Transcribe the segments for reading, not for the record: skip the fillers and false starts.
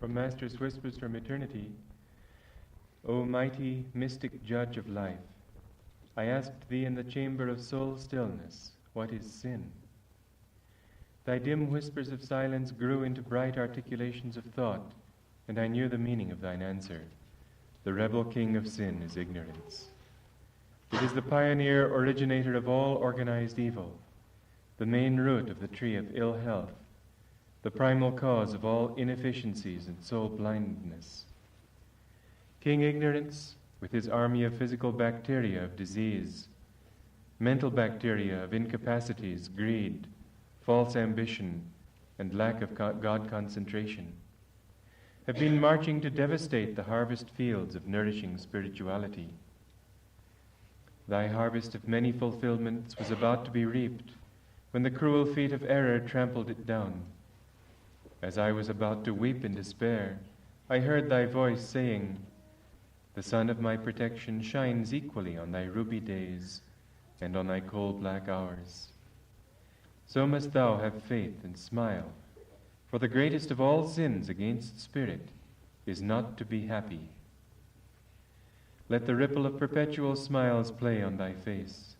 From Master's Whispers from Eternity, O mighty mystic judge of life, I asked thee in the chamber of soul stillness, what is sin? Thy dim whispers of silence grew into bright articulations of thought, and I knew the meaning of thine answer. The rebel king of sin is ignorance. It is the pioneer originator of all organized evil, the main root of the tree of ill health, the primal cause of all inefficiencies and soul blindness. King Ignorance, with his army of physical bacteria of disease, mental bacteria of incapacities, greed, false ambition, and lack of God concentration, have been marching to devastate the harvest fields of nourishing spirituality. Thy harvest of many fulfillments was about to be reaped when the cruel feet of error trampled it down. As I was about to weep in despair, I heard thy voice saying, "The sun of my protection shines equally on thy ruby days and on thy coal black hours. So must thou have faith and smile, for the greatest of all sins against spirit is not to be happy. Let the ripple of perpetual smiles play on thy face.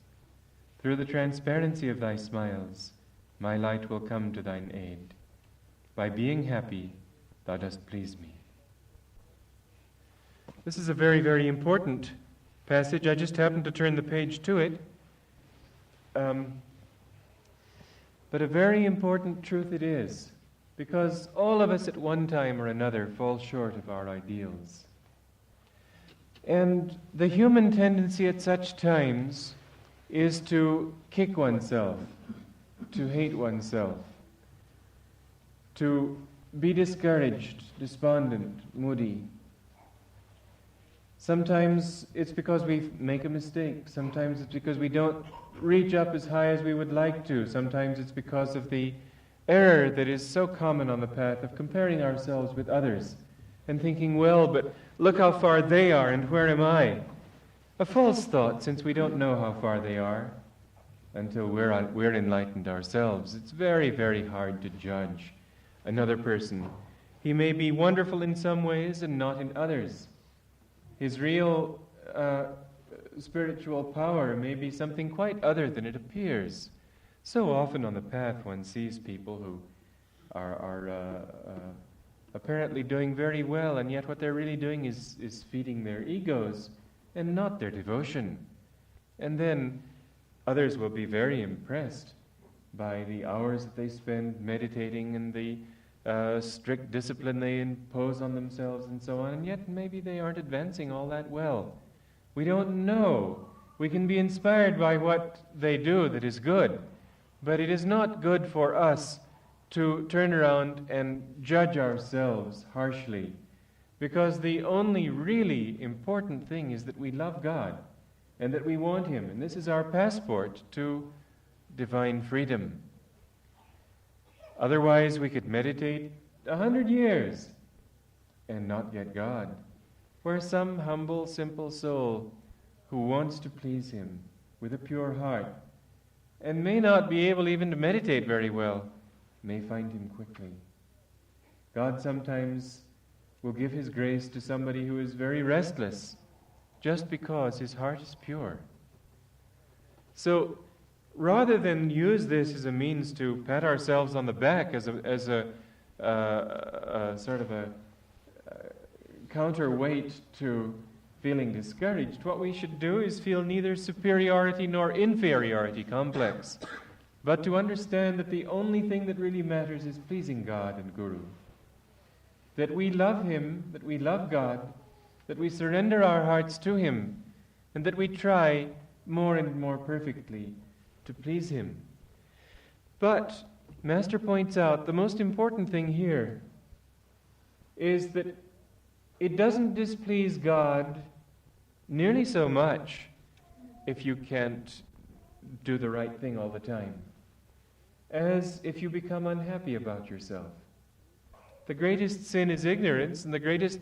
Through the transparency of thy smiles, my light will come to thine aid. By being happy, thou dost please me." This is a very, very important passage. I just happened to turn the page to it. But a very important truth it is, because all of us at one time or another fall short of our ideals. And the human tendency at such times is to kick oneself, to hate oneself, to be discouraged, despondent, moody. Sometimes it's because we make a mistake. Sometimes it's because we don't reach up as high as we would like to. Sometimes it's because of the error that is so common on the path of comparing ourselves with others and thinking, well, but look how far they are and where am I? A false thought, since we don't know how far they are until we're enlightened ourselves. It's very, very hard to judge another person. He may be wonderful in some ways and not in others. His real spiritual power may be something quite other than it appears. So often on the path one sees people who are apparently doing very well, and yet what they're really doing is feeding their egos and not their devotion. And then others will be very impressed by the hours that they spend meditating and the strict discipline they impose on themselves and so on, and yet maybe they aren't advancing all that well. We don't know. We can be inspired by what they do that is good, but it is not good for us to turn around and judge ourselves harshly, because the only really important thing is that we love God and that we want Him, and this is our passport to divine freedom. Otherwise, we could meditate 100 years and not get God. Where some humble, simple soul who wants to please Him with a pure heart and may not be able even to meditate very well may find Him quickly. God sometimes will give His grace to somebody who is very restless just because his heart is pure. So, rather than use this as a means to pat ourselves on the back as a sort of a counterweight to feeling discouraged, what we should do is feel neither superiority nor inferiority complex, but to understand that the only thing that really matters is pleasing God and Guru. That we love Him, that we love God, that we surrender our hearts to Him, and that we try more and more perfectly to please Him. But Master points out the most important thing here is that it doesn't displease God nearly so much if you can't do the right thing all the time as if you become unhappy about yourself. The greatest sin is ignorance, and the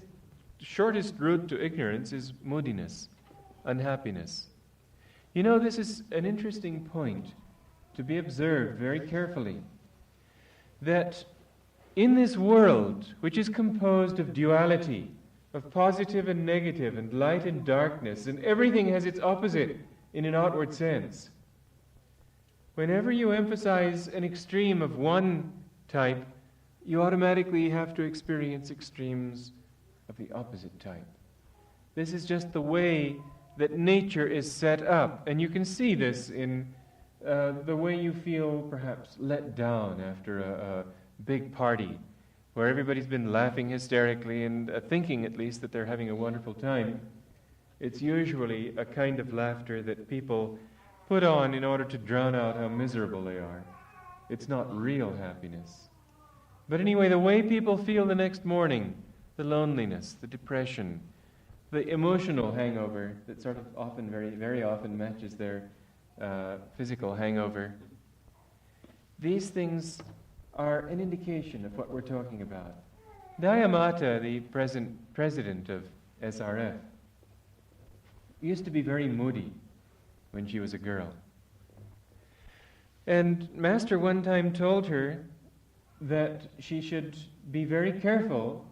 shortest route to ignorance is moodiness, unhappiness. You know, this is an interesting point to be observed very carefully, that in this world, which is composed of duality, of positive and negative, and light and darkness, and everything has its opposite in an outward sense, whenever you emphasize an extreme of one type, you automatically have to experience extremes of the opposite type. This is just the way that nature is set up, and you can see this in the way you feel perhaps let down after a big party where everybody's been laughing hysterically and thinking at least that they're having a wonderful time. It's usually a kind of laughter that people put on in order to drown out how miserable they are. It's not real happiness. But anyway, the way people feel the next morning, the loneliness, the depression, the emotional hangover that sort of often, very, very often matches their physical hangover, these things are an indication of what we're talking about. Dayamata, the present president of SRF, used to be very moody when she was a girl. And Master one time told her that she should be very careful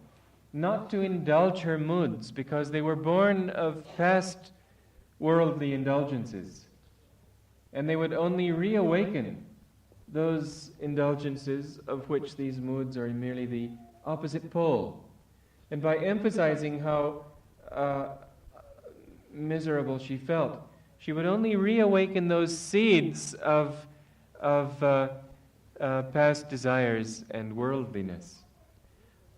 not to indulge her moods because they were born of past worldly indulgences. And they would only reawaken those indulgences of which these moods are merely the opposite pole. And by emphasizing how miserable she felt, she would only reawaken those seeds of past desires and worldliness.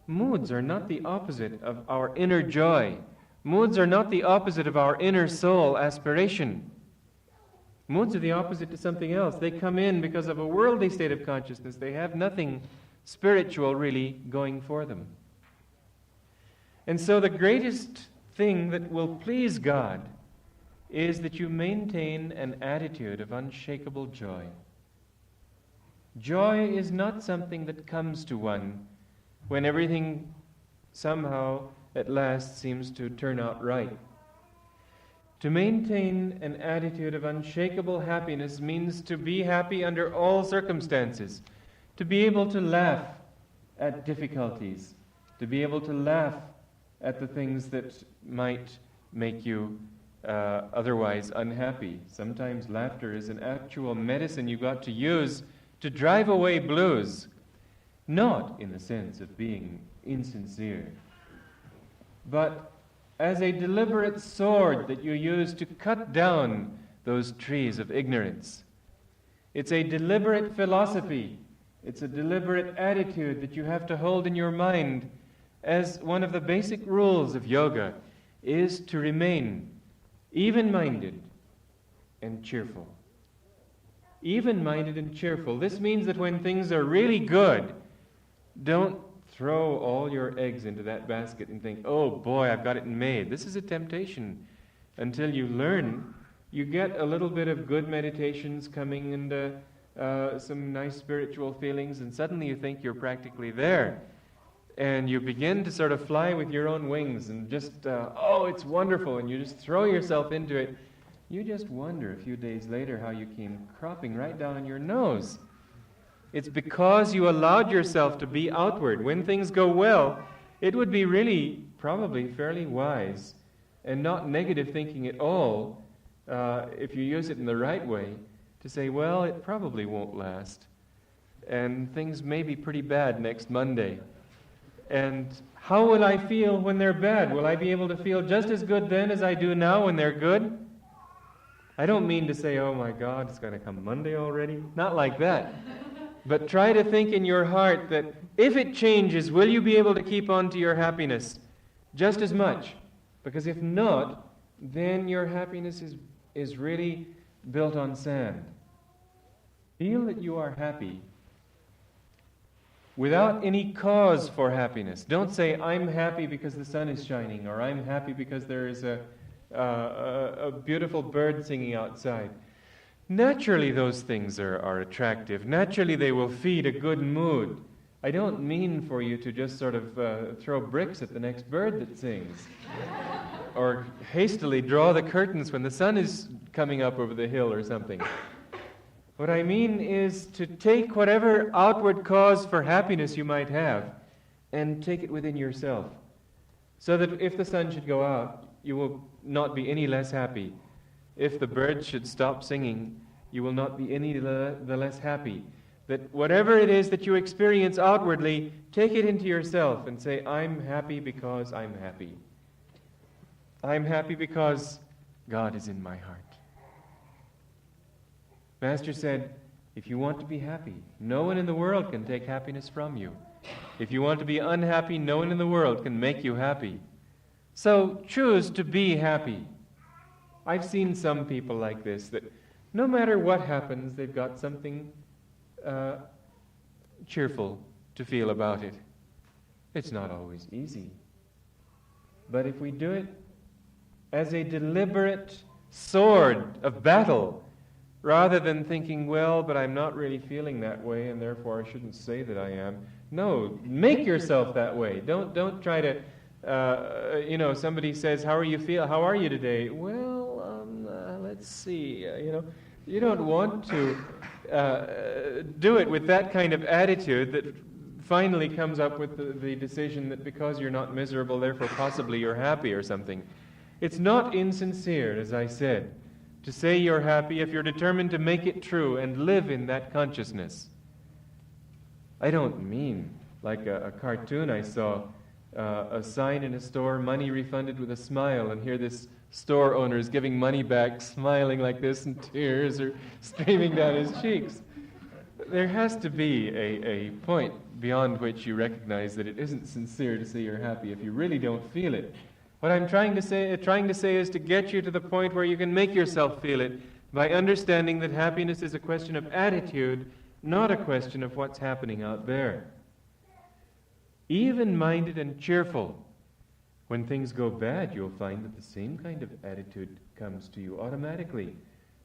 Moods are not the opposite of our inner joy. Moods are not the opposite of our inner soul aspiration. Moods are the opposite to something else. They come in because of a worldly state of consciousness. They have nothing spiritual really going for them. And so the greatest thing that will please God is that you maintain an attitude of unshakable joy. Joy is not something that comes to one when everything somehow at last seems to turn out right. To maintain an attitude of unshakable happiness means to be happy under all circumstances, to be able to laugh at difficulties, to be able to laugh at the things that might make you otherwise unhappy. Sometimes laughter is an actual medicine you've got to use to drive away blues, not in the sense of being insincere, but as a deliberate sword that you use to cut down those trees of ignorance. It's a deliberate philosophy. It's a deliberate attitude that you have to hold in your mind as one of the basic rules of yoga is to remain even-minded and cheerful. Even-minded and cheerful. This means that when things are really good, don't throw all your eggs into that basket and think, oh boy, I've got it made. This is a temptation. Until you learn, you get a little bit of good meditations coming and some nice spiritual feelings, and suddenly you think you're practically there. And you begin to sort of fly with your own wings and just, oh, it's wonderful, and you just throw yourself into it. You just wonder a few days later how you came cropping right down on your nose. It's because you allowed yourself to be outward. When things go well, it would be really probably fairly wise and not negative thinking at all, if you use it in the right way, to say, well, it probably won't last. And things may be pretty bad next Monday. And how will I feel when they're bad? Will I be able to feel just as good then as I do now when they're good? I don't mean to say, oh my God, it's going to come Monday already. Not like that. But try to think in your heart that if it changes, will you be able to keep on to your happiness just as much? Because if not, then your happiness is really built on sand. Feel that you are happy without any cause for happiness. Don't say, I'm happy because the sun is shining, or I'm happy because there is a beautiful bird singing outside. Naturally, those things are attractive. Naturally, they will feed a good mood. I don't mean for you to just sort of throw bricks at the next bird that sings, or hastily draw the curtains when the sun is coming up over the hill or something. What I mean is to take whatever outward cause for happiness you might have and take it within yourself. So that if the sun should go out, you will not be any less happy. If the birds should stop singing, you will not be any the less happy. That whatever it is that you experience outwardly, take it into yourself and say, I'm happy because I'm happy. I'm happy because God is in my heart. Master said, if you want to be happy, no one in the world can take happiness from you. If you want to be unhappy, no one in the world can make you happy. So choose to be happy. I've seen some people like this, that no matter what happens, they've got something cheerful to feel about it. It's not always easy. But if we do it as a deliberate sword of battle, rather than thinking, well, but I'm not really feeling that way, and therefore I shouldn't say that I am. No, make yourself that way. Don't try to, somebody says, how are you today? Well, let's see, you don't want to do it with that kind of attitude that finally comes up with the decision that because you're not miserable, therefore possibly you're happy or something. It's not insincere, as I said, to say you're happy if you're determined to make it true and live in that consciousness. I don't mean like a cartoon I saw, a sign in a store, money refunded with a smile, and here this store owner is giving money back, smiling like this, and tears are streaming down his cheeks. There has to be a point beyond which you recognize that it isn't sincere to say you're happy if you really don't feel it. What I'm trying to say is to get you to the point where you can make yourself feel it by understanding that happiness is a question of attitude, not a question of what's happening out there. Even-minded and cheerful. When things go bad, you'll find that the same kind of attitude comes to you automatically.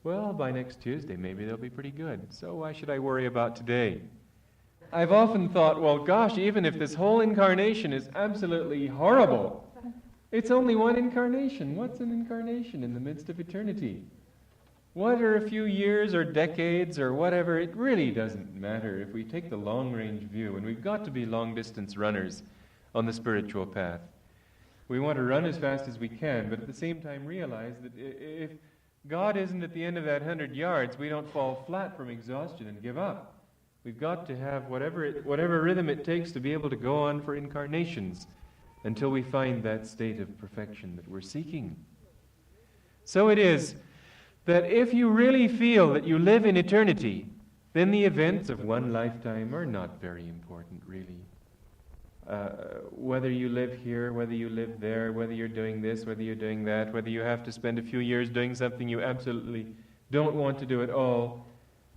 Well, by next Tuesday, maybe they'll be pretty good, so why should I worry about today? I've often thought, well, gosh, even if this whole incarnation is absolutely horrible, it's only one incarnation. What's an incarnation in the midst of eternity? What are a few years or decades or whatever? It really doesn't matter if we take the long-range view, and we've got to be long-distance runners on the spiritual path. We want to run as fast as we can, but at the same time realize that if God isn't at the end of that 100 yards, we don't fall flat from exhaustion and give up. We've got to have whatever rhythm it takes to be able to go on for incarnations until we find that state of perfection that we're seeking. So it is that if you really feel that you live in eternity, then the events of one lifetime are not very important, really. Whether you live here, whether you live there, whether you're doing this, whether you're doing that, whether you have to spend a few years doing something you absolutely don't want to do at all,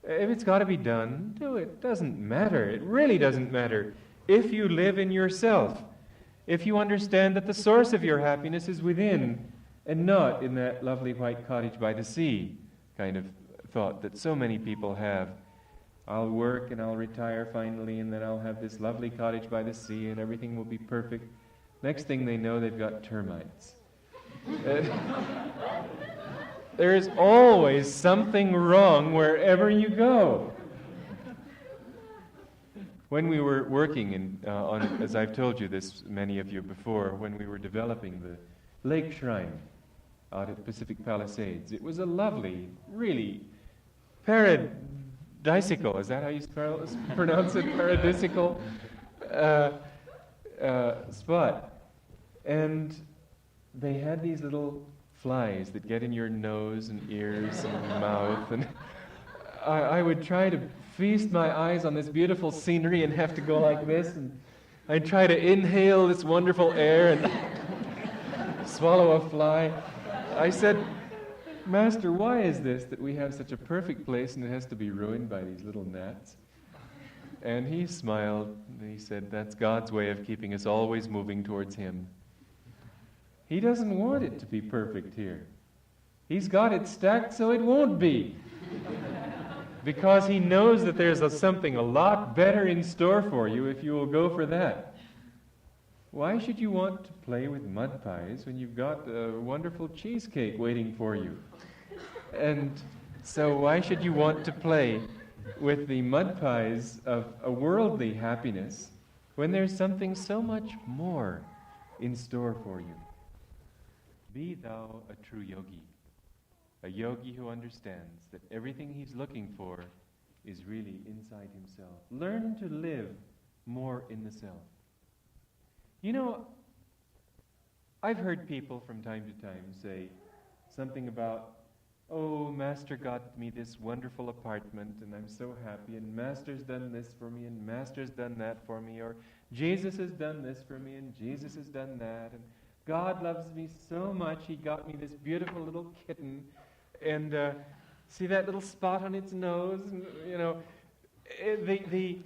if it's got to be done, do it. Doesn't matter. It really doesn't matter. If you live in yourself, if you understand that the source of your happiness is within and not in that lovely white cottage by the sea kind of thought that so many people have. I'll work and I'll retire finally, and then I'll have this lovely cottage by the sea and everything will be perfect. Next thing they know, they've got termites. There is always something wrong wherever you go. When we were working on, as I've told you this, many of you before, when we were developing the lake shrine out at Pacific Palisades, it was a lovely, really paradisical, is that how you pronounce it? Paradisical spot. And they had these little flies that get in your nose and ears and mouth, and I would try to feast my eyes on this beautiful scenery and have to go like this, and I'd try to inhale this wonderful air and swallow a fly. I said, Master, why is this that we have such a perfect place and it has to be ruined by these little gnats? And he smiled and he said, that's God's way of keeping us always moving towards Him. He doesn't want it to be perfect here. He's got it stacked so it won't be. Because He knows that there's something a lot better in store for you if you will go for that. Why should you want to play with mud pies when you've got a wonderful cheesecake waiting for you? And So why should you want to play with the mud pies of a worldly happiness when there's something so much more in store for you? Be thou a true yogi, a yogi who understands that everything he's looking for is really inside himself. Learn to live more in the self. You know, I've heard people from time to time say something about, oh, Master got me this wonderful apartment and I'm so happy, and Master's done this for me and Master's done that for me, or Jesus has done this for me and Jesus has done that, and God loves me so much he got me this beautiful little kitten, and see that little spot on its nose? And, you know, the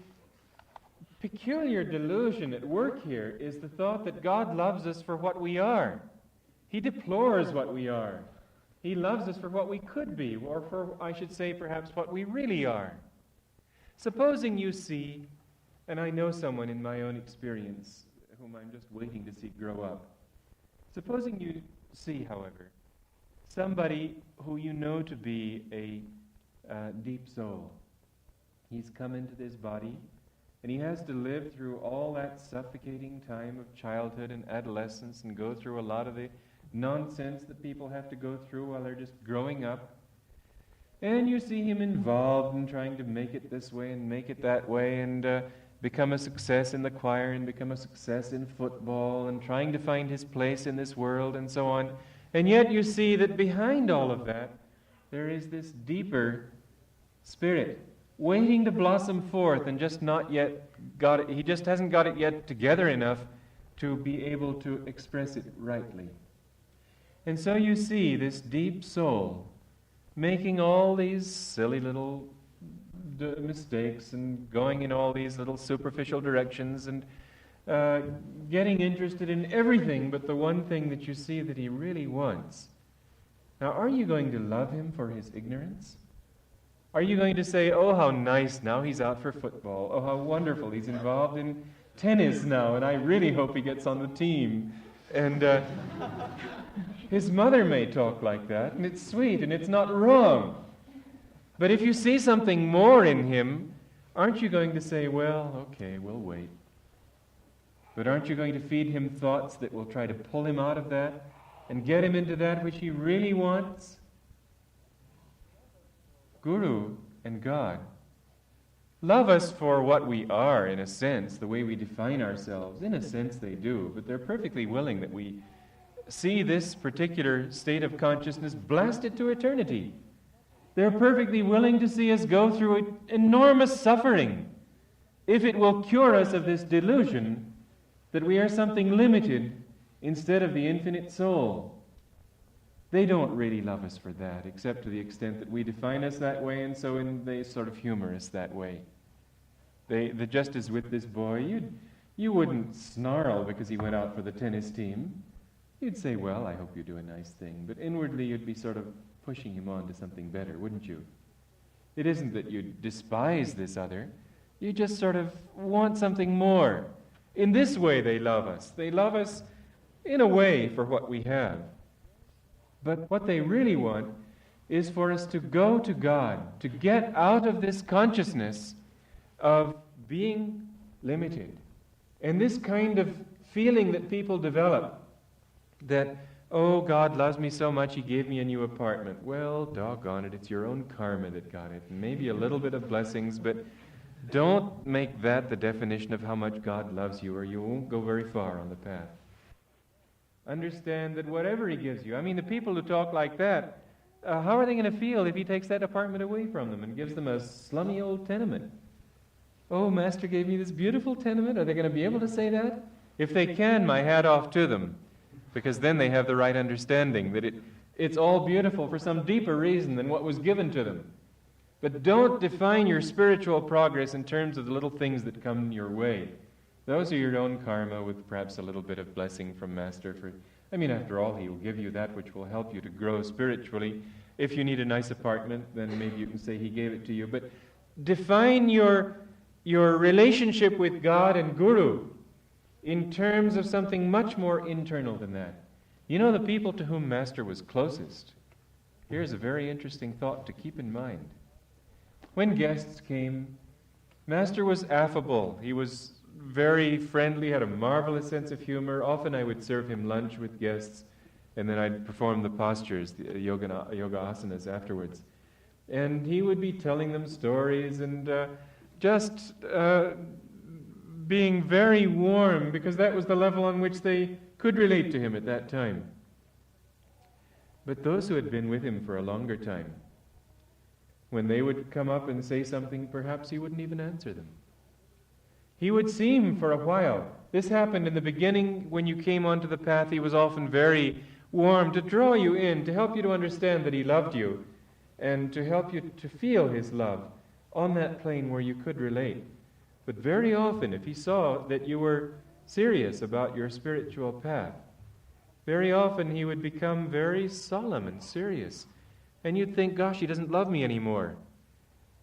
peculiar delusion at work here is the thought that God loves us for what we are. He deplores what we are. He loves us for what we could be, or for, I should say, perhaps what we really are. Supposing you see, and I know someone in my own experience whom I'm just waiting to see grow up. Supposing you see, however, somebody who you know to be a deep soul. He's come into this body, and he has to live through all that suffocating time of childhood and adolescence and go through a lot of the nonsense that people have to go through while they're just growing up. And you see him involved in trying to make it this way and make it that way, and become a success in the choir and become a success in football, and trying to find his place in this world and so on. And yet you see that behind all of that, there is this deeper spirit waiting to blossom forth, and just not yet got it. He just hasn't got it yet together enough to be able to express it rightly. And so you see this deep soul making all these silly little mistakes and going in all these little superficial directions and getting interested in everything but the one thing that you see that he really wants. Now, are you going to love him for his ignorance? Are you going to say, oh, how nice, now he's out for football. Oh, how wonderful, he's involved in tennis now, and I really hope he gets on the team. And his mother may talk like that, and it's sweet, and it's not wrong. But if you see something more in him, aren't you going to say, well, okay, we'll wait. But aren't you going to feed him thoughts that will try to pull him out of that and get him into that which he really wants? Guru and God love us for what we are, in a sense, the way we define ourselves. In a sense they do, but they're perfectly willing that we see this particular state of consciousness blasted to eternity. They're perfectly willing to see us go through enormous suffering if it will cure us of this delusion that we are something limited instead of the infinite soul. They don't really love us for that, except to the extent that we define us that way, and so they sort of humor us that way. They just as with this boy, you wouldn't snarl because he went out for the tennis team. You'd say, well, I hope you do a nice thing. But inwardly you'd be sort of pushing him on to something better, wouldn't you? It isn't that you despise this other. You just sort of want something more. In this way they love us. They love us in a way for what we have. But what they really want is for us to go to God, to get out of this consciousness of being limited. And this kind of feeling that people develop, that, oh, God loves me so much, he gave me a new apartment. Well, doggone it, it's your own karma that got it. Maybe a little bit of blessings, but don't make that the definition of how much God loves you, or you won't go very far on the path. Understand that whatever he gives you, I mean, the people who talk like that, how are they going to feel if he takes that apartment away from them and gives them a slummy old tenement? Oh, Master gave me this beautiful tenement. Are they going to be able to say that? If they can, my hat off to them, because then they have the right understanding that it's all beautiful for some deeper reason than what was given to them. But don't define your spiritual progress in terms of the little things that come your way. Those are your own karma with perhaps a little bit of blessing from Master. After all, he will give you that which will help you to grow spiritually. If you need a nice apartment, then maybe you can say he gave it to you. But define your relationship with God and Guru in terms of something much more internal than that. You know, the people to whom Master was closest Here's a very interesting thought to keep in mind. When guests came, Master was affable. He was very friendly, had a marvelous sense of humor. Often I would serve him lunch with guests, and then I'd perform the postures, the yoga asanas afterwards. And he would be telling them stories and just being very warm, because that was the level on which they could relate to him at that time. But those who had been with him for a longer time, when they would come up and say something, perhaps he wouldn't even answer them. He would seem for a while. This happened in the beginning when you came onto the path. He was often very warm to draw you in, to help you to understand that he loved you, and to help you to feel his love on that plane where you could relate. But very often, if he saw that you were serious about your spiritual path, very often he would become very solemn and serious. And you'd think, gosh, he doesn't love me anymore.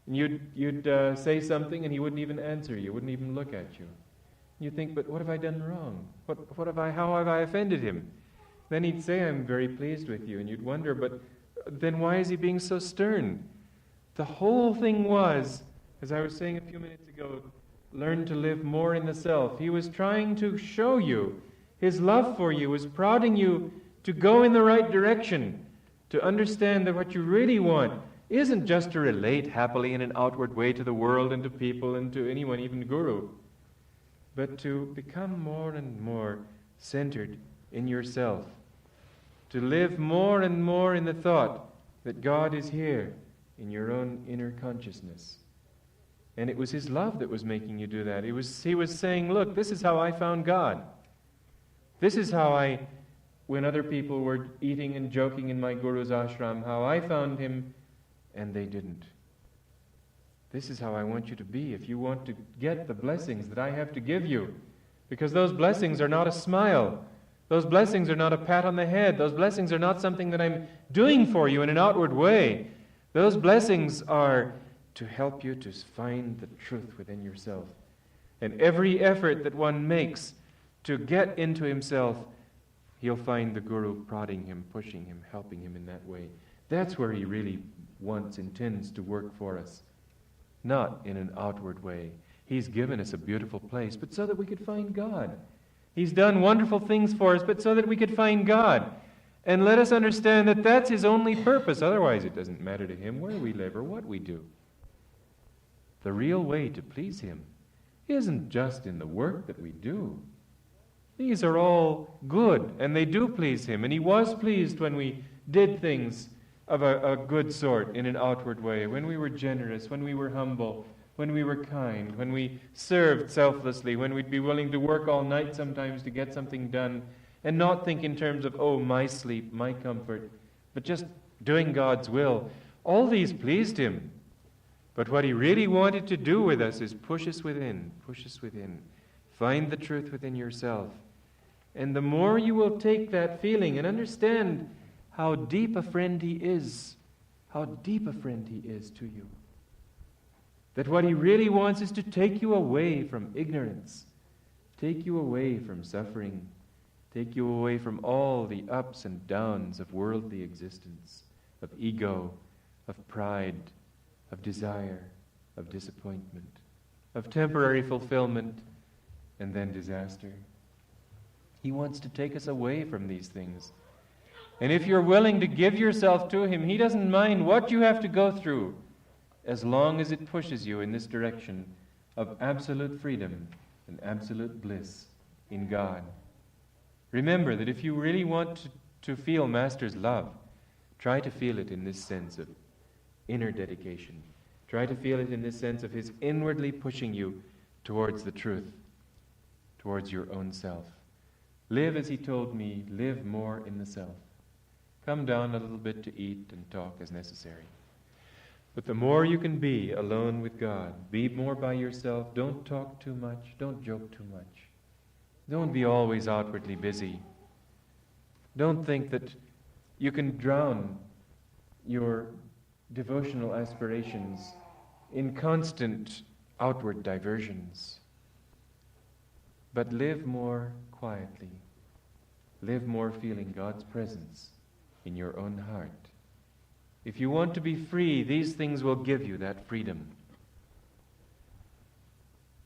And you'd say something and he wouldn't even answer you, wouldn't even look at you. And you'd think, but what have I done wrong? How have I offended him? Then he'd say, I'm very pleased with you. And you'd wonder, but then why is he being so stern? The whole thing was, as I was saying a few minutes ago, learn to live more in the self. He was trying to show you his love for you, was prodding you to go in the right direction, to understand that what you really want isn't just to relate happily in an outward way to the world and to people and to anyone, even Guru, but to become more and more centered in yourself, to live more and more in the thought that God is here in your own inner consciousness. And it was his love that was making you do that. He was saying, look, this is how I found God. This is how when other people were eating and joking in my Guru's ashram, how I found him and they didn't. This is how I want you to be if you want to get the blessings that I have to give you. Because those blessings are not a smile. Those blessings are not a pat on the head. Those blessings are not something that I'm doing for you in an outward way. Those blessings are to help you to find the truth within yourself. And every effort that one makes to get into himself, he'll find the Guru prodding him, pushing him, helping him in that way. That's where he really intends to work for us. Not in an outward way. He's given us a beautiful place, but so that we could find God. He's done wonderful things for us, but so that we could find God. And let us understand that that's his only purpose. Otherwise, it doesn't matter to him where we live or what we do. The real way to please him isn't just in the work that we do. These are all good, and they do please him. And he was pleased when we did things of a good sort in an outward way, when we were generous, when we were humble, when we were kind, when we served selflessly, when we'd be willing to work all night sometimes to get something done, and not think in terms of, oh, my sleep, my comfort, but just doing God's will. All these pleased him. But what he really wanted to do with us is push us within, find the truth within yourself. And the more you will take that feeling and understand how deep a friend he is to you, that what he really wants is to take you away from ignorance, take you away from suffering, take you away from all the ups and downs of worldly existence, of ego, of pride, of desire, of disappointment, of temporary fulfillment, and then disaster. He wants to take us away from these things. And if you're willing to give yourself to him, he doesn't mind what you have to go through, as long as it pushes you in this direction of absolute freedom and absolute bliss in God. Remember that if you really want to feel Master's love, try to feel it in this sense of inner dedication. Try to feel it in this sense of his inwardly pushing you towards the truth, towards your own self. Live as he told me, live more in the self. Come down a little bit to eat and talk as necessary. But the more you can be alone with God, be more by yourself, don't talk too much, don't joke too much. Don't be always outwardly busy. Don't think that you can drown your devotional aspirations in constant outward diversions. But live more quietly. Live more feeling God's presence in your own heart. If you want to be free, these things will give you that freedom.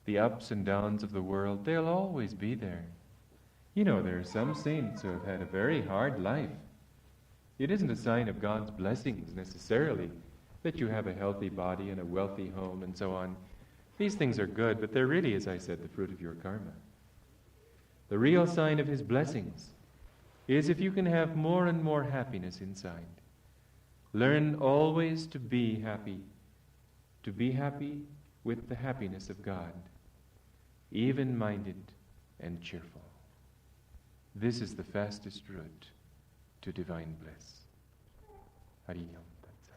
The ups and downs of the world, they'll always be there. You know, there are some saints who have had a very hard life. It isn't a sign of God's blessings necessarily that you have a healthy body and a wealthy home and so on. These things are good, but they're really, as I said, the fruit of your karma. The real sign of His blessings is if you can have more and more happiness inside. Learn always to be happy with the happiness of God, even-minded and cheerful. This is the fastest route to divine bliss. Hari Om Tat Sat.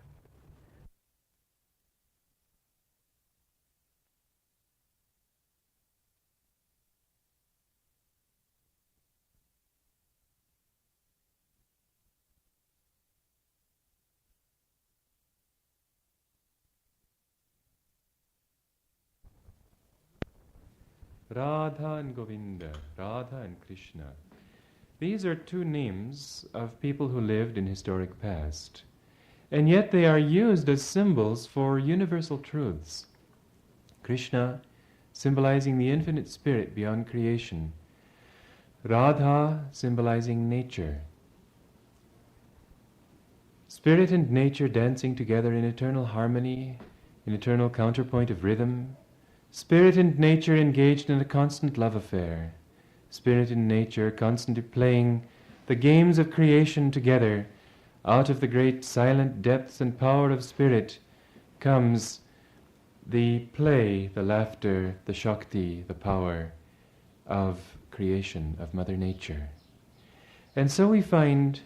Radha and Govinda, Radha and Krishna. These are two names of people who lived in historic past, and yet they are used as symbols for universal truths. Krishna symbolizing the infinite spirit beyond creation, Radha symbolizing nature. Spirit and nature dancing together in eternal harmony, in eternal counterpoint of rhythm. Spirit and nature engaged in a constant love affair. Spirit and nature constantly playing the games of creation together. Out of the great silent depths and power of spirit comes the play, the laughter, the Shakti, the power of creation, of Mother Nature. And so we find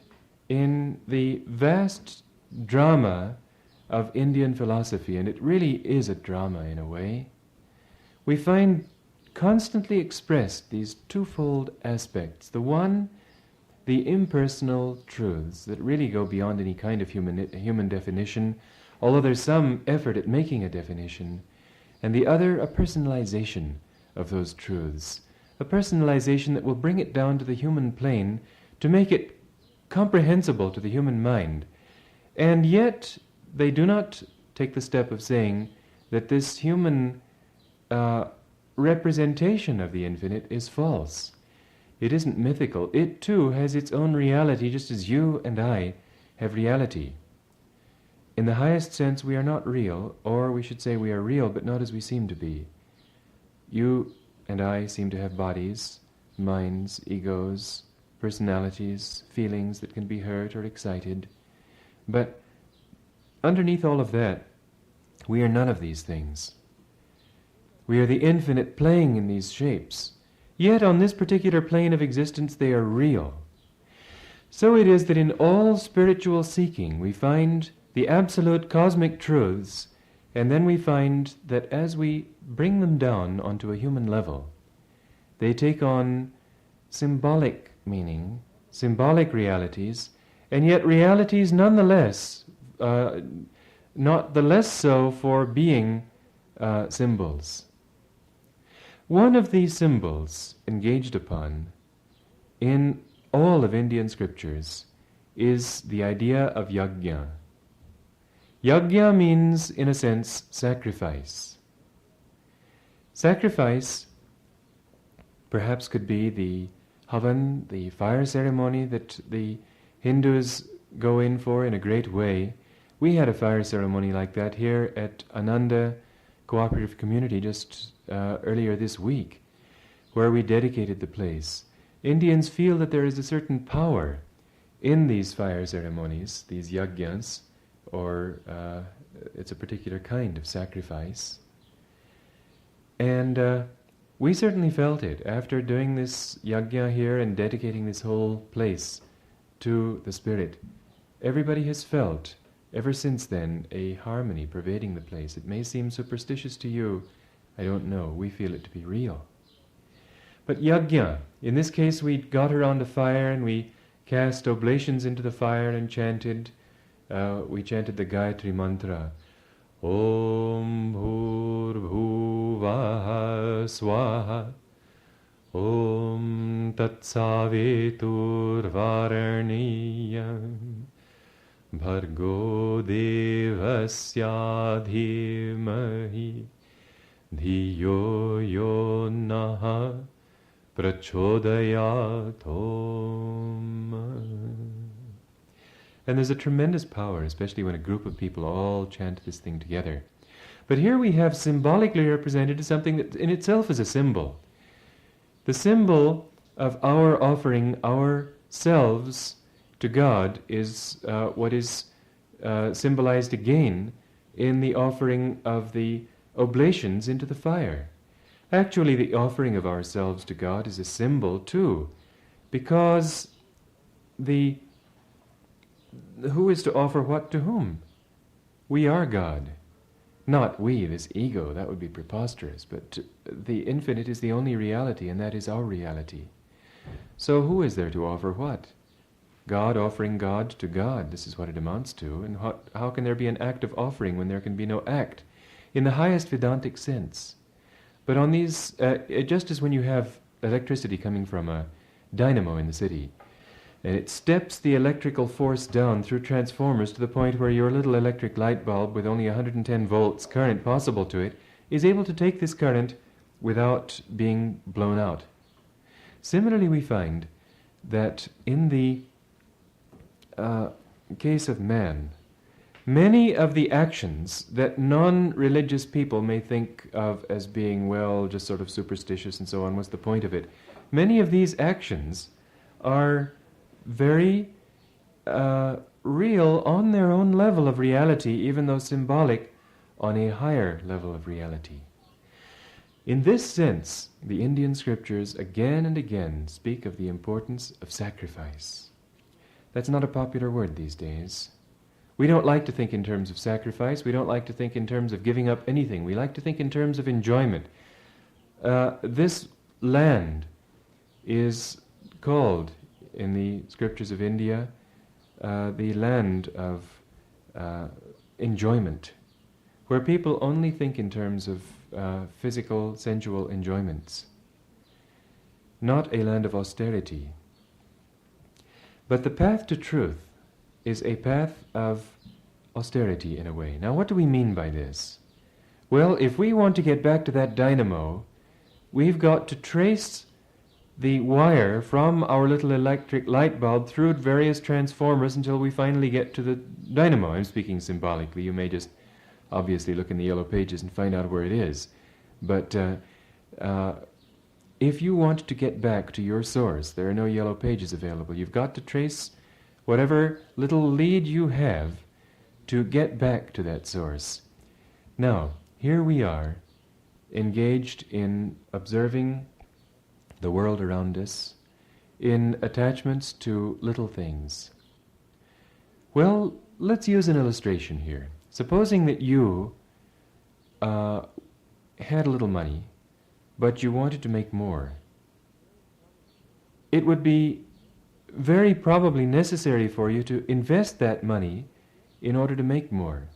in the vast drama of Indian philosophy, and it really is a drama in a way, we find constantly expressed these twofold aspects. The one, the impersonal truths that really go beyond any kind of human definition, although there's some effort at making a definition. And the other, a personalization of those truths. A personalization that will bring it down to the human plane to make it comprehensible to the human mind. And yet, they do not take the step of saying that this human representation of the infinite is false. It isn't mythical. It too has its own reality, just as you and I have reality. In the highest sense, we are not real, or we should say we are real, but not as we seem to be. You and I seem to have bodies, minds, egos, personalities, feelings that can be hurt or excited. But underneath all of that, we are none of these things. We are the infinite playing in these shapes. Yet on this particular plane of existence they are real. So it is that in all spiritual seeking we find the absolute cosmic truths, and then we find that as we bring them down onto a human level, they take on symbolic meaning, symbolic realities, and yet realities nonetheless, not the less so for being symbols. One of these symbols engaged upon in all of Indian scriptures is the idea of yajna. Yajna means, in a sense, sacrifice. Sacrifice perhaps could be the havan, the fire ceremony that the Hindus go in for in a great way. We had a fire ceremony like that here at Ananda Cooperative Community just earlier this week, where we dedicated the place. Indians feel that there is a certain power in these fire ceremonies, these yajnas, or it's a particular kind of sacrifice. And we certainly felt it after doing this yajna here and dedicating this whole place to the Spirit. Everybody has felt, ever since then, a harmony pervading the place. It may seem superstitious to you, I don't know, we feel it to be real. But yajna, in this case we got around a fire and we cast oblations into the fire and chanted the Gayatri mantra. Om Bhur Bhuvaha Swaha Om Tat Savitur Varanyam Bhargo devasya dhimahi dhiyo yo naha prachodhayatom. And there's a tremendous power, especially when a group of people all chant this thing together. But here we have symbolically represented something that in itself is a symbol. The symbol of our offering ourselves to God is what is symbolized again in the offering of the oblations into the fire. Actually, the offering of ourselves to God is a symbol too, because who is to offer what to whom? We are God. Not we, this ego, that would be preposterous, but the infinite is the only reality, and that is our reality. So who is there to offer what? God offering God to God, this is what it amounts to, and how can there be an act of offering when there can be no act? In the highest Vedantic sense. But on these, just as when you have electricity coming from a dynamo in the city, and it steps the electrical force down through transformers to the point where your little electric light bulb with only 110 volts current possible to it is able to take this current without being blown out. Similarly, we find that in the case of man, many of the actions that non-religious people may think of as being, well, just sort of superstitious and so on, what's the point of it? Many of these actions are very real on their own level of reality, even though symbolic on a higher level of reality. In this sense, the Indian scriptures again and again speak of the importance of sacrifice. That's not a popular word these days. We don't like to think in terms of sacrifice. We don't like to think in terms of giving up anything. We like to think in terms of enjoyment. This land is called in the scriptures of India the land of enjoyment, where people only think in terms of physical, sensual enjoyments. Not a land of austerity. But the path to truth is a path of austerity in a way. Now, what do we mean by this? Well, if we want to get back to that dynamo, we've got to trace the wire from our little electric light bulb through various transformers until we finally get to the dynamo. I'm speaking symbolically. You may just obviously look in the yellow pages and find out where it is. But if you want to get back to your source, there are no yellow pages available. You've got to trace whatever little lead you have to get back to that source. Now, here we are, engaged in observing the world around us, in attachments to little things. Well, let's use an illustration here. Supposing that you had a little money, but you wanted to make more. It would be very probably necessary for you to invest that money in order to make more.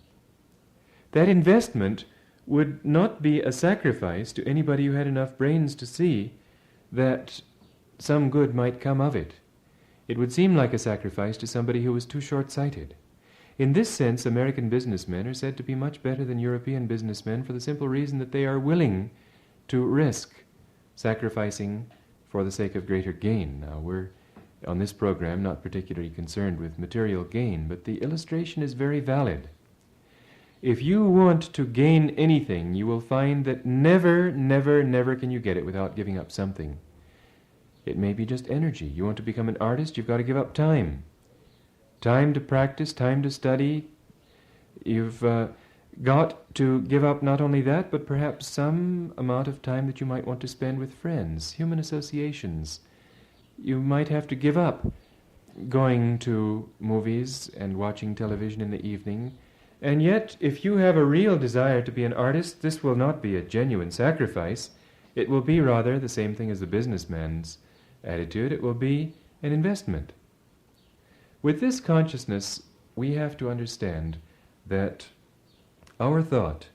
That investment would not be a sacrifice to anybody who had enough brains to see that some good might come of it. It would seem like a sacrifice to somebody who was too short-sighted. In this sense, American businessmen are said to be much better than European businessmen for the simple reason that they are willing to risk sacrificing for the sake of greater gain. Now, we're on this program not particularly concerned with material gain, but the illustration is very valid. If you want to gain anything, you will find that never, never, never can you get it without giving up something. It may be just energy. You want to become an artist, you've got to give up time. Time to practice, time to study. You've got to give up not only that, but perhaps some amount of time that you might want to spend with friends, human associations. You might have to give up going to movies and watching television in the evening. And yet, if you have a real desire to be an artist, this will not be a genuine sacrifice. It will be rather the same thing as the businessman's attitude. It will be an investment. With this consciousness, we have to understand that our thought,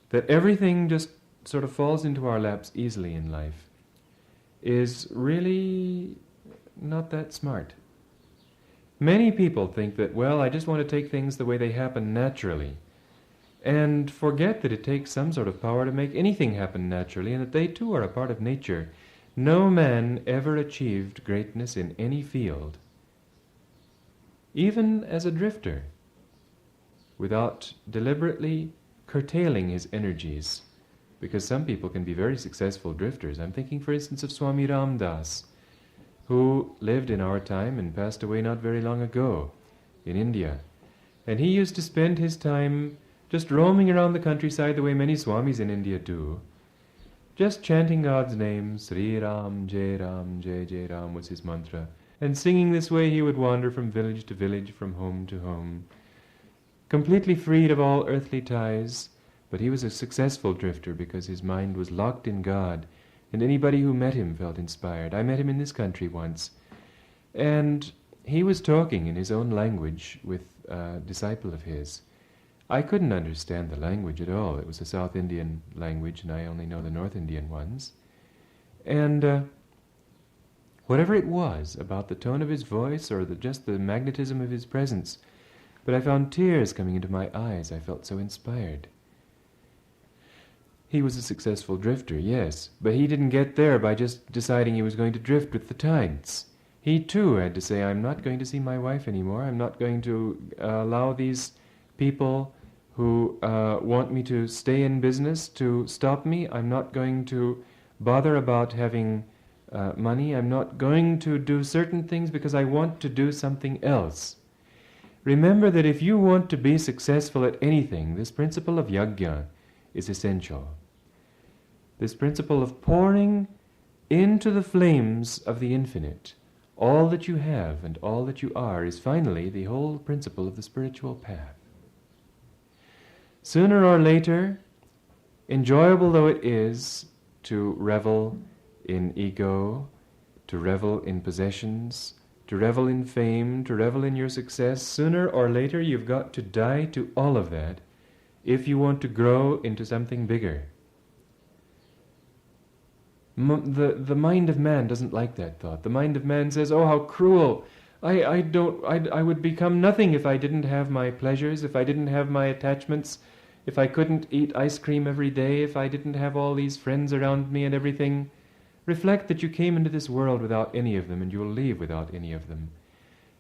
that everything just sort of falls into our laps easily in life, is really not that smart. Many people think that, well, I just want to take things the way they happen naturally, and forget that it takes some sort of power to make anything happen naturally, and that they too are a part of nature. No man ever achieved greatness in any field, even as a drifter, without deliberately curtailing his energies, because some people can be very successful drifters. I'm thinking, for instance, of Swami Ramdas, who lived in our time and passed away not very long ago in India. And he used to spend his time just roaming around the countryside the way many Swamis in India do, just chanting God's name. Sri Ram, Jai Ram, Jai Jai Ram was his mantra. And singing this way he would wander from village to village, from home to home, completely freed of all earthly ties. But he was a successful drifter because his mind was locked in God, and anybody who met him felt inspired. I met him in this country once, and he was talking in his own language with a disciple of his. I couldn't understand the language at all. It was a South Indian language, and I only know the North Indian ones. And whatever it was about the tone of his voice or just the magnetism of his presence, but I found tears coming into my eyes. I felt so inspired. He was a successful drifter, yes, but he didn't get there by just deciding he was going to drift with the tides. He too had to say, I'm not going to see my wife anymore. I'm not going to allow these people who want me to stay in business to stop me. I'm not going to bother about having money. I'm not going to do certain things because I want to do something else. Remember that if you want to be successful at anything, this principle of yajna is essential. This principle of pouring into the flames of the infinite all that you have and all that you are is finally the whole principle of the spiritual path. Sooner or later, enjoyable though it is to revel in ego, to revel in possessions, to revel in fame, to revel in your success, sooner or later you've got to die to all of that if you want to grow into something bigger. The mind of man doesn't like that thought. The mind of man says, oh, how cruel. I would become nothing if I didn't have my pleasures, if I didn't have my attachments, if I couldn't eat ice cream every day, if I didn't have all these friends around me and everything. Reflect that you came into this world without any of them, and you will leave without any of them.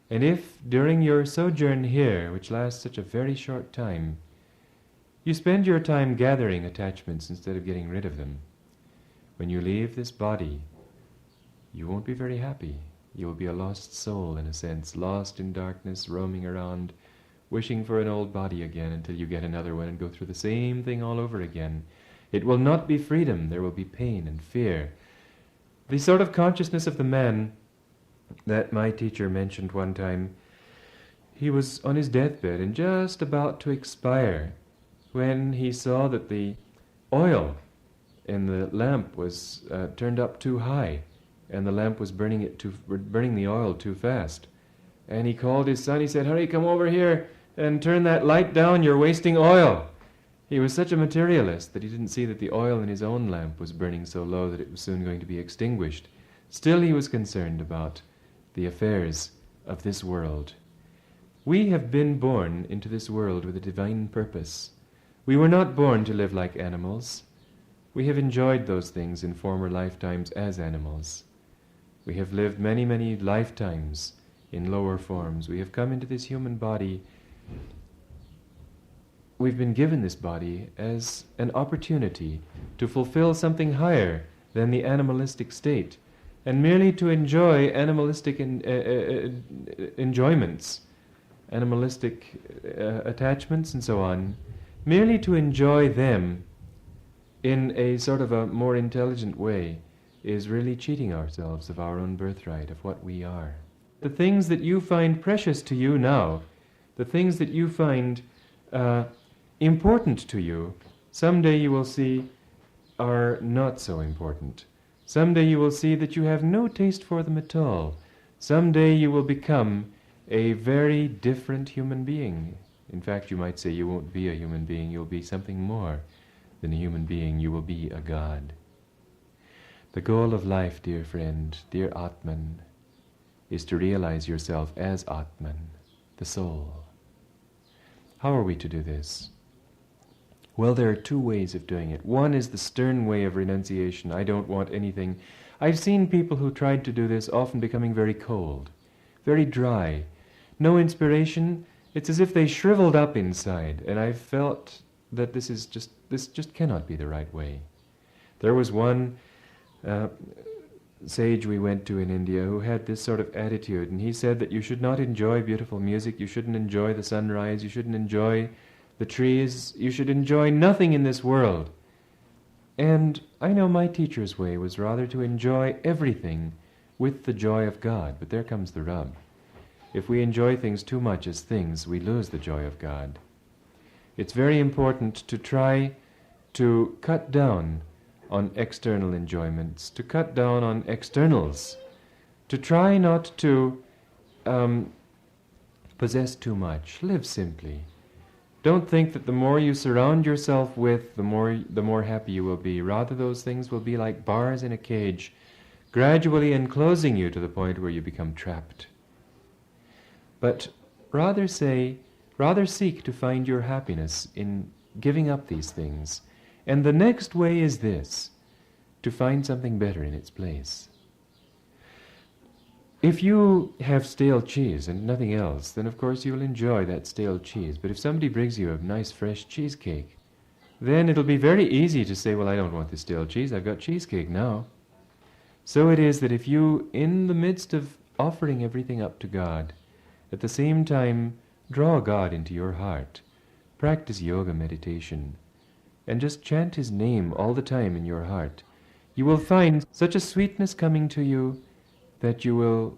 And if during your sojourn here, which lasts such a very short time, you spend your time gathering attachments instead of getting rid of them, when you leave this body, you won't be very happy. You will be a lost soul, in a sense, lost in darkness, roaming around, wishing for an old body again until you get another one and go through the same thing all over again. It will not be freedom. There will be pain and fear. The sort of consciousness of the man that my teacher mentioned one time, he was on his deathbed and just about to expire when he saw that the oil in the lamp was turned up too high, and the lamp was burning the oil too fast. And he called his son. He said, hurry, come over here and turn that light down. You're wasting oil. He was such a materialist that he didn't see that the oil in his own lamp was burning so low that it was soon going to be extinguished. Still he was concerned about the affairs of this world. We have been born into this world with a divine purpose. We were not born to live like animals. We have enjoyed those things in former lifetimes as animals. We have lived many, many lifetimes in lower forms. We have come into this human body. We've been given this body as an opportunity to fulfill something higher than the animalistic state, and merely to enjoy animalistic enjoyments, animalistic attachments and so on, merely to enjoy them in a sort of a more intelligent way is really cheating ourselves of our own birthright, of what we are. The things that you find precious to you now, the things that you find important to you, someday you will see are not so important. Someday you will see that you have no taste for them at all. Someday you will become a very different human being. In fact, you might say you won't be a human being, you'll be something more than a human being. You will be a God. The goal of life, dear friend, dear Atman, is to realize yourself as Atman, the soul. How are we to do this? Well, there are two ways of doing it. One is the stern way of renunciation. I don't want anything. I've seen people who tried to do this often becoming very cold, very dry. No inspiration. It's as if they shriveled up inside. And I've felt that this just cannot be the right way. There was one sage we went to in India who had this sort of attitude, and he said that you should not enjoy beautiful music, you shouldn't enjoy the sunrise, you shouldn't enjoy the trees, you should enjoy nothing in this world. And I know my teacher's way was rather to enjoy everything with the joy of God, but there comes the rub. If we enjoy things too much as things, we lose the joy of God. It's very important to try to cut down on external enjoyments, to cut down on externals, to try not to possess too much. Live simply. Don't think that the more you surround yourself with, the more happy you will be. Rather, those things will be like bars in a cage, gradually enclosing you to the point where you become trapped. But rather seek to find your happiness in giving up these things. And the next way is this, to find something better in its place. If you have stale cheese and nothing else, then of course you will enjoy that stale cheese. But if somebody brings you a nice fresh cheesecake, then it'll be very easy to say, well, I don't want this stale cheese, I've got cheesecake now. So it is that if you, in the midst of offering everything up to God, at the same time draw God into your heart, practice yoga meditation, and just chant His name all the time in your heart, you will find such a sweetness coming to you that you will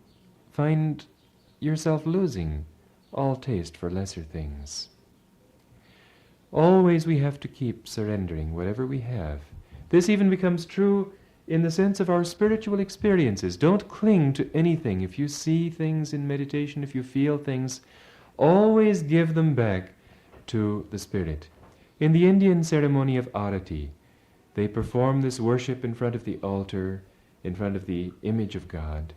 find yourself losing all taste for lesser things. Always we have to keep surrendering whatever we have. This even becomes true in the sense of our spiritual experiences. Don't cling to anything. If you see things in meditation, if you feel things, always give them back to the Spirit. In the Indian ceremony of arati, they perform this worship in front of the altar, in front of the image of God,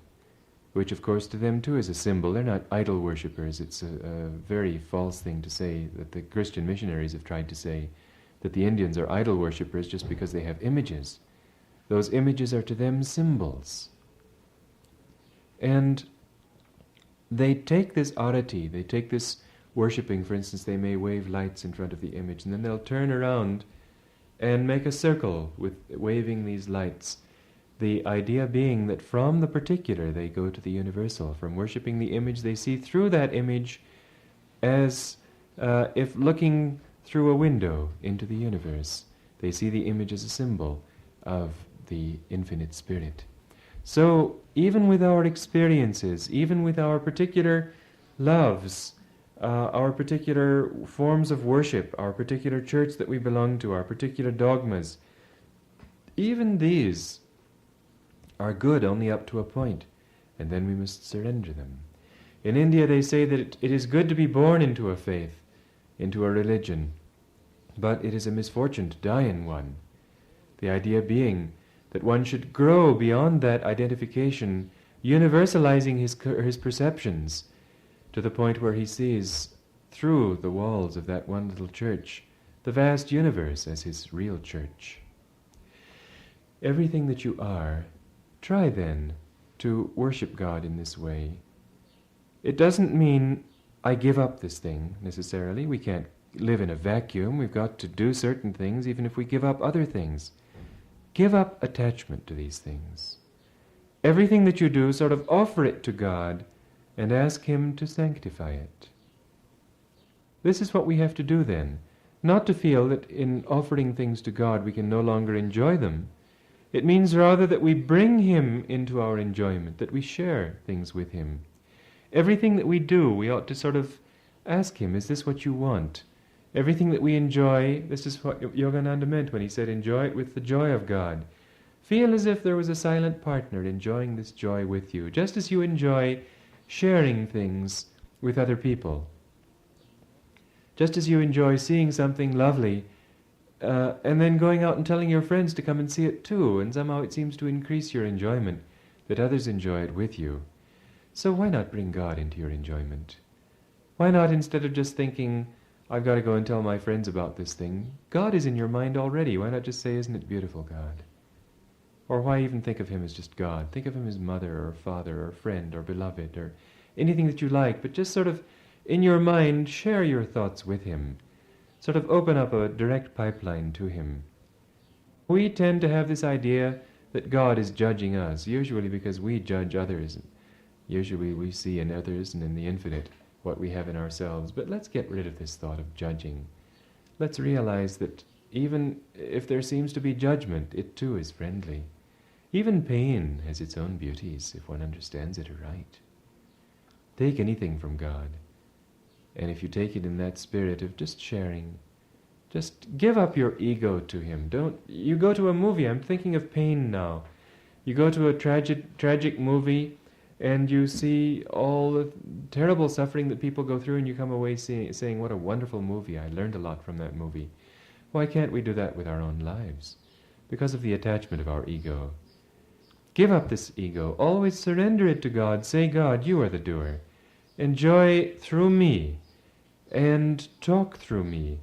which of course to them too is a symbol. They're not idol worshippers. It's a very false thing to say, that the Christian missionaries have tried to say, that the Indians are idol worshippers just because they have images. Those images are to them symbols. And they take this arati, they take this worshipping, for instance, they may wave lights in front of the image, and then they'll turn around and make a circle with waving these lights. The idea being that from the particular they go to the universal. From worshipping the image, they see through that image as if looking through a window into the universe. They see the image as a symbol of the infinite Spirit. So even with our experiences, even with our particular loves, our particular forms of worship, our particular church that we belong to, our particular dogmas, even these are good only up to a point, and then we must surrender them. In India they say that it is good to be born into a faith, into a religion, but it is a misfortune to die in one. The idea being that one should grow beyond that identification, universalizing his perceptions to the point where he sees through the walls of that one little church the vast universe as his real church. Everything that you are, try then to worship God in this way. It doesn't mean I give up this thing necessarily. We can't live in a vacuum. We've got to do certain things even if we give up other things. Give up attachment to these things. Everything that you do, sort of offer it to God and ask Him to sanctify it. This is what we have to do then. Not to feel that in offering things to God we can no longer enjoy them. It means rather that we bring Him into our enjoyment, that we share things with Him. Everything that we do, we ought to sort of ask Him, is this what you want? Everything that we enjoy, this is what Yogananda meant when he said, enjoy it with the joy of God. Feel as if there was a silent partner enjoying this joy with you, just as you enjoy sharing things with other people. Just as you enjoy seeing something lovely, and then going out and telling your friends to come and see it too, and somehow it seems to increase your enjoyment, that others enjoy it with you. So why not bring God into your enjoyment? Why not, instead of just thinking, I've got to go and tell my friends about this thing, God is in your mind already. Why not just say, isn't it beautiful, God? Or why even think of him as just God? Think of him as mother or father or friend or beloved or anything that you like, but just sort of in your mind share your thoughts with him. Sort of open up a direct pipeline to him. We tend to have this idea that God is judging us, usually because we judge others. Usually we see in others and in the infinite what we have in ourselves. But let's get rid of this thought of judging. Let's realize that even if there seems to be judgment, it too is friendly. Even pain has its own beauties if one understands it aright. Take anything from God, and if you take it in that spirit of just sharing, just give up your ego to him. You go to a movie, I'm thinking of pain now. You go to a tragic movie and you see all the terrible suffering that people go through, and you come away saying, what a wonderful movie, I learned a lot from that movie. Why can't we do that with our own lives? Because of the attachment of our ego. Give up this ego. Always surrender it to God. Say, God, you are the doer. Enjoy through me and talk through me.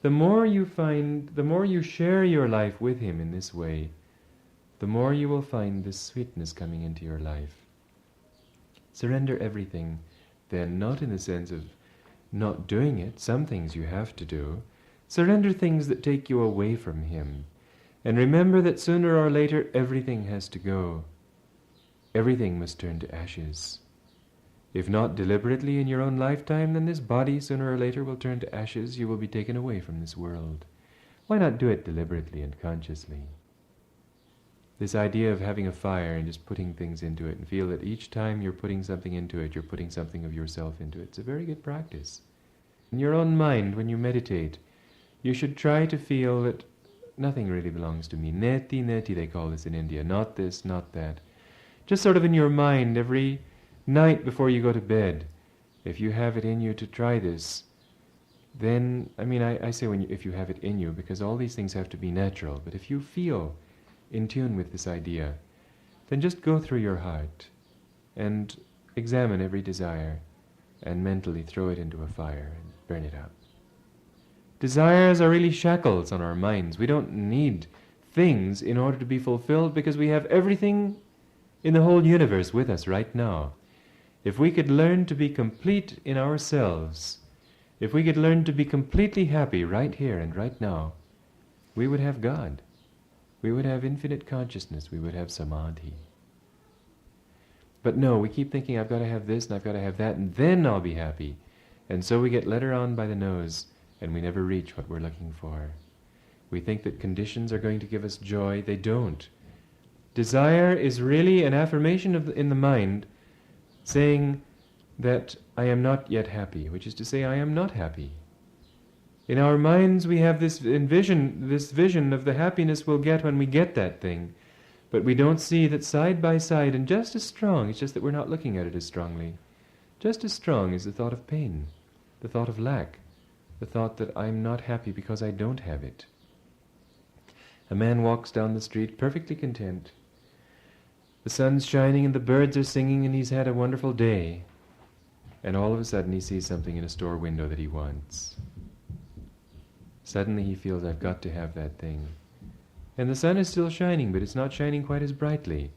The more you share your life with him in this way, the more you will find this sweetness coming into your life. Surrender everything, then, not in the sense of not doing it. Some things you have to do. Surrender things that take you away from him. And remember that sooner or later everything has to go. Everything must turn to ashes. If not deliberately in your own lifetime, then this body sooner or later will turn to ashes. You will be taken away from this world. Why not do it deliberately and consciously? This idea of having a fire and just putting things into it and feel that each time you're putting something into it, you're putting something of yourself into it. It's a very good practice. In your own mind, when you meditate, you should try to feel that nothing really belongs to me. Neti, neti, they call this in India. Not this, not that. Just sort of in your mind every night before you go to bed, if you have it in you to try this, then, I say if you have it in you, because all these things have to be natural, but if you feel in tune with this idea, then just go through your heart and examine every desire and mentally throw it into a fire and burn it up. Desires are really shackles on our minds. We don't need things in order to be fulfilled because we have everything in the whole universe with us right now. If we could learn to be complete in ourselves, if we could learn to be completely happy right here and right now, we would have God. We would have infinite consciousness. We would have samadhi. But no, we keep thinking, I've got to have this and I've got to have that, and then I'll be happy. And so we get led around by the nose, and we never reach what we're looking for. We think that conditions are going to give us joy. They don't. Desire is really an affirmation in the mind saying that I am not yet happy, which is to say I am not happy. In our minds we have this vision of the happiness we'll get when we get that thing, but we don't see that side by side and just as strong, it's just that we're not looking at it as strongly, just as strong is the thought of pain, the thought of lack, the thought that I'm not happy because I don't have it. A man walks down the street perfectly content. The sun's shining and the birds are singing and he's had a wonderful day. And all of a sudden he sees something in a store window that he wants. Suddenly he feels, I've got to have that thing. And the sun is still shining, but it's not shining quite as brightly.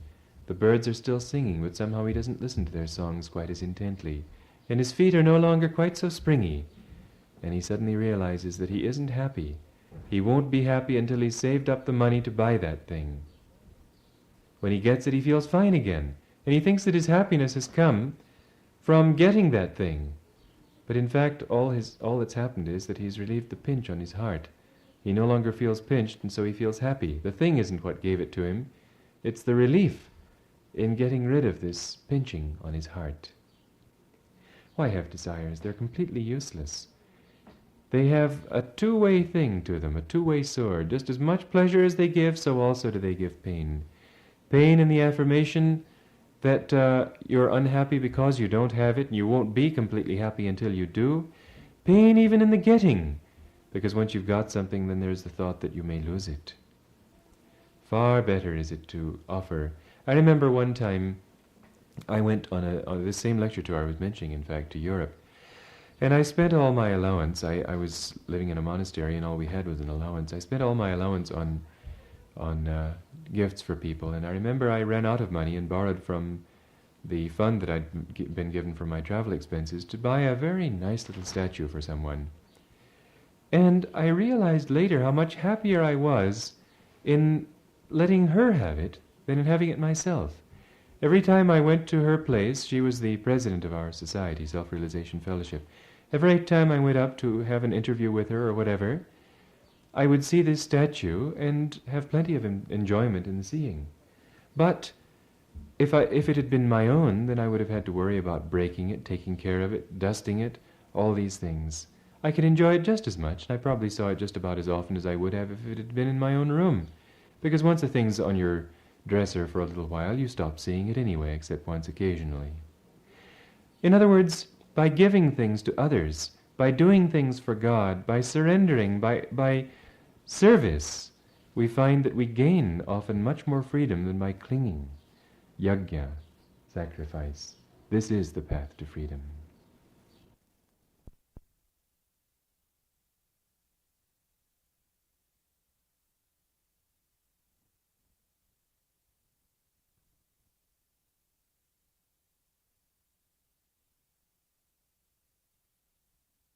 The birds are still singing, but somehow he doesn't listen to their songs quite as intently. And his feet are no longer quite so springy. And he suddenly realizes that he isn't happy. He won't be happy until he's saved up the money to buy that thing. When he gets it, he feels fine again. And he thinks that his happiness has come from getting that thing. But in fact, all that's happened is that he's relieved the pinch on his heart. He no longer feels pinched, and so he feels happy. The thing isn't what gave it to him. It's the relief in getting rid of this pinching on his heart. Why have desires? They're completely useless. They have a two-way thing to them, a two-way sword. Just as much pleasure as they give, so also do they give pain. Pain in the affirmation that you're unhappy because you don't have it, and you won't be completely happy until you do. Pain even in the getting, because once you've got something, then there's the thought that you may lose it. Far better is it to offer. I remember one time I went on the same lecture tour I was mentioning, in fact, to Europe. And I spent all my allowance. I was living in a monastery, and all we had was an allowance. I spent all my allowance on gifts for people. And I remember I ran out of money and borrowed from the fund that I'd been given for my travel expenses to buy a very nice little statue for someone. And I realized later how much happier I was in letting her have it than in having it myself. Every time I went to her place, she was the president of our society, Self-Realization Fellowship. Every time I went up to have an interview with her or whatever, I would see this statue and have plenty of enjoyment in seeing. But if it had been my own, then I would have had to worry about breaking it, taking care of it, dusting it, all these things. I could enjoy it just as much, and I probably saw it just about as often as I would have if it had been in my own room. Because once a thing's on your dresser for a little while, you stop seeing it anyway, except once occasionally. In other words, by giving things to others, by doing things for God, by surrendering, by service, we find that we gain often much more freedom than by clinging. Yajna, sacrifice. This is the path to freedom.